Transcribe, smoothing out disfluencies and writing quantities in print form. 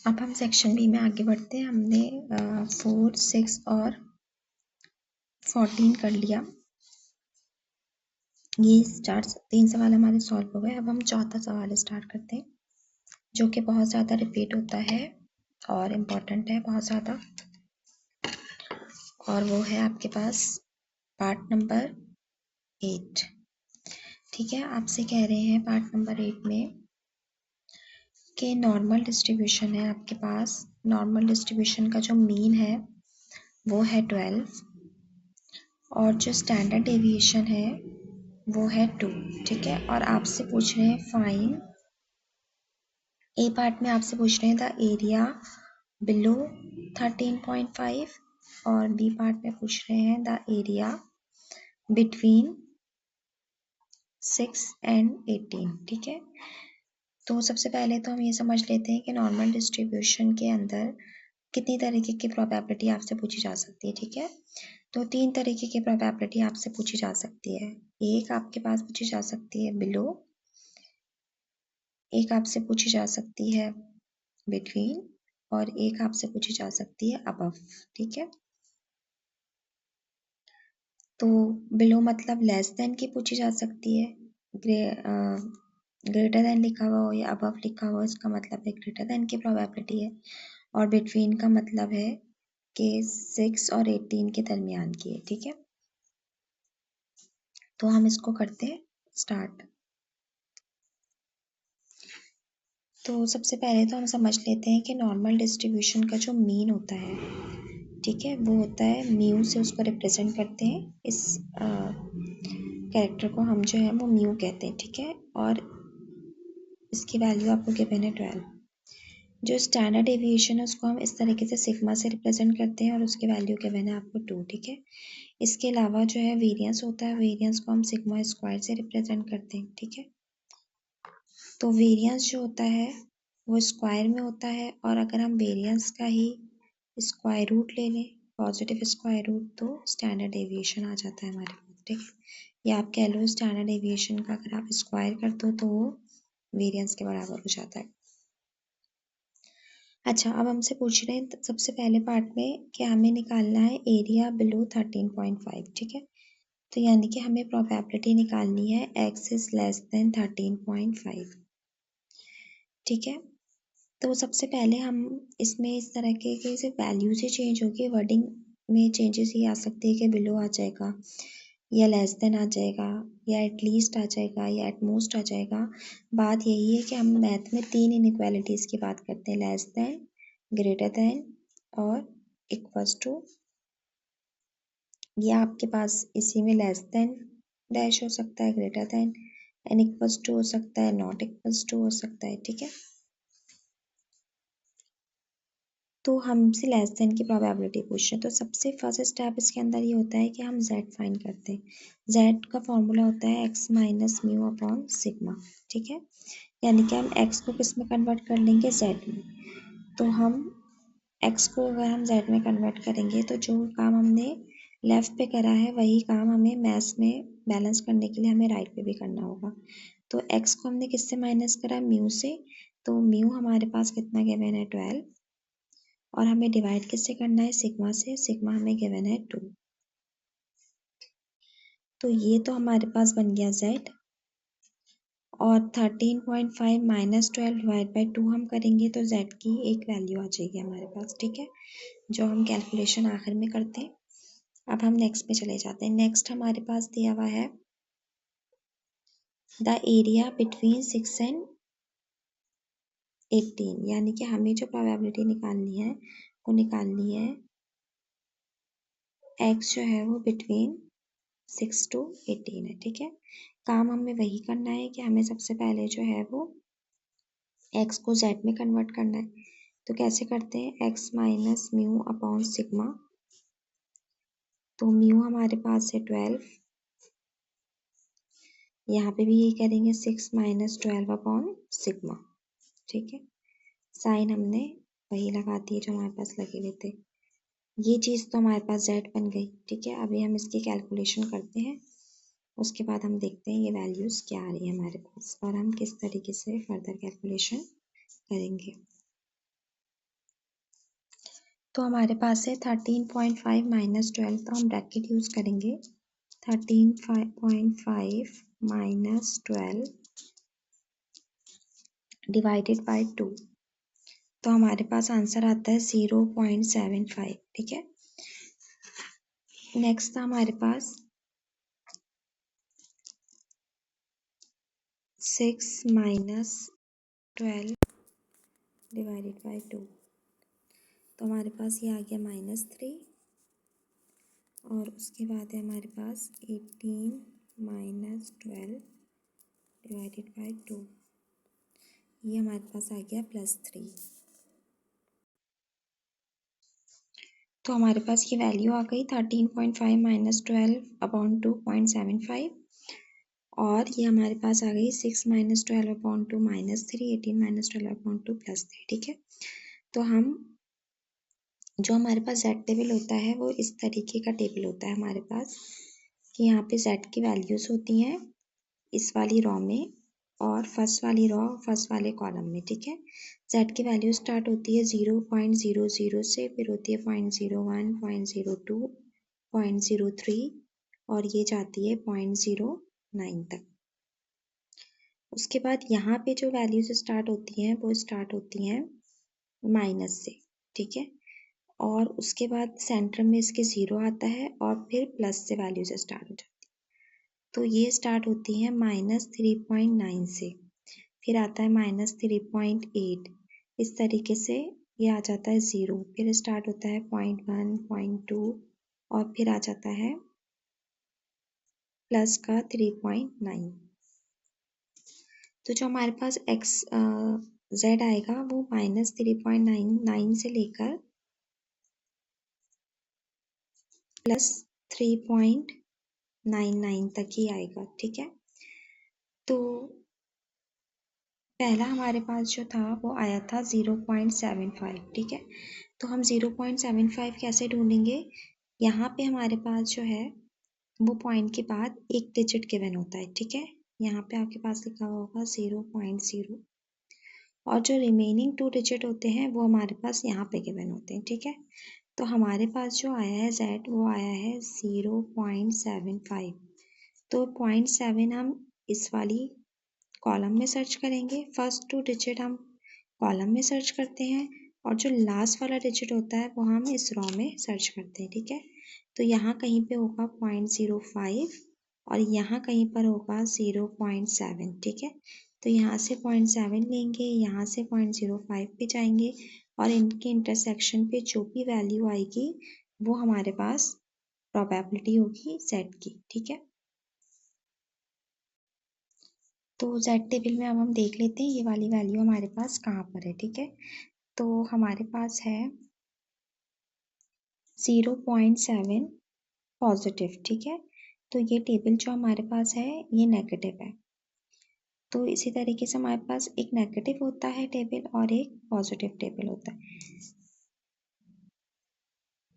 अब हम section B में आगे बढ़ते हैं। हमने 4, 6 और 14 कर लिया। ये तीन सवाल हमारे सॉल्व हो गए। अब हम चौथा सवाल स्टार्ट करते हैं, जो कि बहुत ज़्यादा रिपीट होता है और इम्पोर्टेंट है बहुत ज़्यादा, और वो है आपके पास पार्ट नंबर 8। ठीक है, आपसे कह रहे हैं पार्ट नंबर 8 में कि नॉर्मल डिस्ट्रीब्यूशन है आपके पास। नॉर्मल डिस्ट्रीब्यूशन का जो मीन है वो है 12 और जो स्टैंडर्ड डेविएशन है वो है 2। ठीक है, और आपसे पूछ रहे हैं फाइंड, ए पार्ट में आपसे पूछ रहे हैं द एरिया बिलो 13.5 और बी पार्ट में पूछ रहे हैं द एरिया बिटवीन 6 एंड 18। ठीक है, तो सबसे पहले तो हम ये समझ लेते हैं कि नॉर्मल डिस्ट्रीब्यूशन के अंदर कितनी तरीके की प्रोबेबिलिटी आपसे पूछी जा सकती है। ठीक है, तो 3 तरीके की प्रोबेबिलिटी आपसे पूछी जा सकती है। एक आपके पास पूछी जा सकती है बिलो, एक आपसे पूछी जा सकती है बिटवीन और एक आपसे पूछी जा सकती है अबव। ठीक है, तो बिलो मतलब लेस देन की पूछी जा सकती है, ग्रेटर देन लिखा हुआ हो या अबव लिखा हुआ हो, इसका मतलब है ग्रेटर देन की प्रोबेबिलिटी है, और बिटवीन का मतलब है कि 6 और 18 के दरमियान की है। ठीक है, तो हम इसको करते हैं स्टार्ट। तो सबसे पहले तो हम समझ लेते हैं कि नॉर्मल डिस्ट्रीब्यूशन का जो मीन होता है, ठीक है, वो होता है म्यू से उसको रिप्रेजेंट करते हैं। इस कैरेक्टर को हम जो है वो म्यू कहते हैं। ठीक है, और इसकी वैल्यू आपको गिवन है 12। जो स्टैंडर्ड डेविएशन है उसको हम इस तरीके से सिग्मा से रिप्रेजेंट करते हैं और उसकी वैल्यू गिवन है आपको 2। ठीक है, इसके अलावा जो है वेरिएंस होता है, वेरिएंस को हम सिग्मा स्क्वायर से रिप्रेजेंट करते हैं। ठीक है, तो वेरिएंस जो होता है वो स्क्वायर में होता है, और अगर हम वेरिएंस का ही स्क्वायर रूट ले लें, पॉजिटिव स्क्वायर रूट, तो स्टैंडर्ड डेविएशन आ जाता है हमारे पास। ठीक है, या आप कह लो स्टैंडर्ड डेविएशन का अगर आप स्क्वायर कर दो तो वो वेरिएंस के बराबर हो जाता है। अच्छा, अब हमसे पूछ रहे हैं सबसे पहले पार्ट में कि हमें निकालना है एरिया बिलो 13.5। ठीक है, तो यानी कि हमें प्रोबेबिलिटी निकालनी है x इज लेस देन 13.5। ठीक है, तो सबसे पहले हम इसमें इस तरह के सिर्फ वैल्यू से चेंज होगी, वर्डिंग में चेंजेस ये आ सकती है कि बिलो आ जाएगा या लेस देन आ जाएगा या एटलीस्ट आ जाएगा या एटमोस्ट आ जाएगा। बात यही है कि हम मैथ में 3 इनइक्वालिटीज़ की बात करते हैं, लेस देन, ग्रेटर देन और इक्वल्स टू। या आपके पास इसी में लेस देन डैश हो सकता है, greater than and equals to हो सकता है, नॉट इक्वल्स टू हो सकता है। ठीक है, तो हमसे लेस देन की प्रोबेबिलिटी पूछ रहे हैं, तो सबसे फर्स्ट स्टेप इसके अंदर ये होता है कि हम z फाइंड करते हैं। z का फॉर्मूला होता है x minus mu upon sigma. ठीक है, यानी कि हम x को किस में कन्वर्ट कर लेंगे, z में। तो हम x को अगर हम z में कन्वर्ट करेंगे तो जो काम हमने लेफ्ट पे करा है वही काम हमें मैथ्स में बैलेंस करने के लिए हमें राइट पे भी करना होगा। तो x को हमने किससे माइनस करा, म्यू से, तो म्यू हमारे पास कितना गिवन है, 12, और हमें डिवाइड किससे करना है, सिग्मा से, सिग्मा हमें गिवन है 2। तो ये तो हमारे पास बन गया z, और 13.5 माइनस 12 डिवाइड बाई 2 हम करेंगे तो z की एक वैल्यू आ जाएगी हमारे पास। ठीक है, जो हम कैलकुलेशन आखिर में करते हैं। अब हम नेक्स्ट में चले जाते हैं। नेक्स्ट हमारे पास दिया हुआ है द एरिया बिटवीन 6 एंड 18, यानी कि हमें जो प्रोबेबिलिटी निकालनी है वो निकालनी है x जो है वो बिटवीन 6 to 18 है। ठीक है, काम हमें वही करना है कि हमें सबसे पहले जो है वो x को z में कन्वर्ट करना है। तो कैसे करते हैं, x minus mu upon sigma, तो म्यू हमारे पास है 12, यहाँ पे भी यही करेंगे 6 माइनस 12 अपॉन सिग्मा। ठीक है, साइन हमने वही लगा दिए जो हमारे पास लगे हुए थे। ये चीज़ तो हमारे पास z बन गई। ठीक है, अभी हम इसकी कैलकुलेशन करते हैं, उसके बाद हम देखते हैं ये वैल्यूज़ क्या आ रही है हमारे पास और हम किस तरीके से फर्दर कैलकुलेशन करेंगे। तो हमारे पास है 13.5 माइनस 12, तो हम ब्रैकेट यूज करेंगे 13.5 माइनस 12 डिवाइडेड बाय 2, तो हमारे पास आंसर आता है 0.75। ठीक है, नेक्स्ट था हमारे पास 6 माइनस 12 डिवाइडेड बाय 2, तो हमारे पास ये आ गया -3, और उसके बाद है हमारे पास 18 माइनस 12 डिवाइडेड बाय 2, ये हमारे पास आ गया +3। तो हमारे पास ये वैल्यू आ गई 13.5 माइनस 12 अपॉन 2.75, और ये हमारे पास आ गई 6 माइनस 12 अपॉन 2 -3, 18 माइनस 12 अपॉन 2 +3। ठीक है, तो हम जो हमारे पास जेड टेबल होता है वो इस तरीके का टेबल होता है हमारे पास कि यहाँ पे जेड की वैल्यूज़ होती हैं इस वाली रॉ में, और फर्स्ट वाली रॉ फर्स्ट वाले कॉलम में। ठीक है, जेड की वैल्यू स्टार्ट होती है 0.00 से, फिर होती है 0.01, 0.02, 0.03, और ये जाती है 0.09 तक। उसके बाद यहाँ पे जो वैल्यूज स्टार्ट होती हैं वो स्टार्ट होती हैं माइनस से। ठीक है, और उसके बाद सेंटर में इसके 0 आता है, और फिर प्लस से वैल्यूज स्टार्ट हो जाती है। तो ये स्टार्ट होती है -3.9 से, फिर आता है -3.8, इस तरीके से ये आ जाता है 0, फिर स्टार्ट होता है 0.1, 0.2, और फिर आ जाता है प्लस का 3.9। तो जो हमारे पास z आएगा वो -3.99 से लेकर +3.99 तक ही आएगा। ठीक है, तो पहला हमारे पास जो था वो आया था 0.75। ठीक है, तो हम 0.75 कैसे ढूंढेंगे? यहाँ पे हमारे पास जो है वो पॉइंट के बाद एक डिजिट गिवन होता है। ठीक है, यहाँ पे आपके पास लिखा हुआ होगा 0.0, और जो रिमेनिंग 2 डिजिट होते हैं वो हमारे पास यहाँ पे गिवन होते हैं। ठीक है, तो हमारे पास जो आया है z वो आया है 0.75, तो 0.7 हम इस वाली कॉलम में सर्च करेंगे, फर्स्ट 2 डिजिट हम कॉलम में सर्च करते हैं, और जो लास्ट वाला डिजिट होता है वो हम इस रॉ में सर्च करते हैं। ठीक है, तो यहाँ कहीं पे होगा 0.05, और यहाँ कहीं पर होगा 0.7। ठीक है, तो यहाँ से 0.7 लेंगे, यहाँ से 0.05 पे जाएंगे, और इनके इंटरसेक्शन पे जो भी वैल्यू आएगी वो हमारे पास प्रोबेबिलिटी होगी z की। ठीक है, तो z टेबल में अब हम देख लेते हैं ये वाली वैल्यू हमारे पास कहाँ पर है। ठीक है, तो हमारे पास है 0.7 पॉजिटिव। ठीक है, तो ये टेबल जो हमारे पास है ये नेगेटिव है। तो इसी तरीके से हमारे पास एक नेगेटिव होता है टेबल और एक पॉजिटिव टेबल होता है।